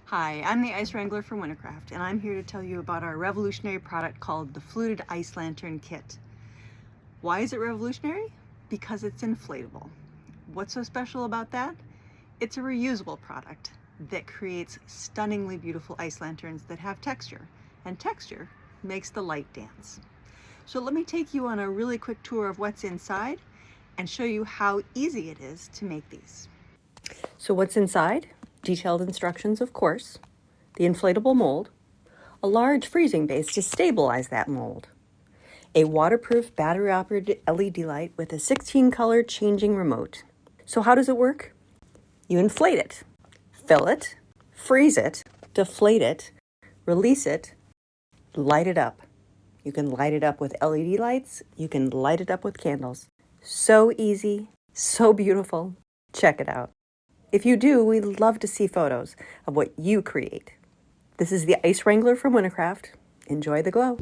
Hi, I'm the Ice Wrangler from Wintercraft, and I'm here to tell you about our revolutionary product called the Fluted Ice Lantern Kit. Why is it revolutionary? Because it's inflatable. What's so special about that? It's a reusable product that creates stunningly beautiful ice lanterns that have texture, and texture makes the light dance. So let me take you on a really quick tour of what's inside and show you how easy it is to make these. So what's inside? Detailed instructions, of course, the inflatable mold, a large freezing base to stabilize that mold, a waterproof battery-operated LED light with a 16-color changing remote. So how does it work? You inflate it, fill it, freeze it, deflate it, release it, light it up. You can light it up with LED lights, you can light it up with candles. So easy, so beautiful. Check it out. If you do, we'd love to see photos of what you create. This is the Ice Wrangler from Wintercraft. Enjoy the glow.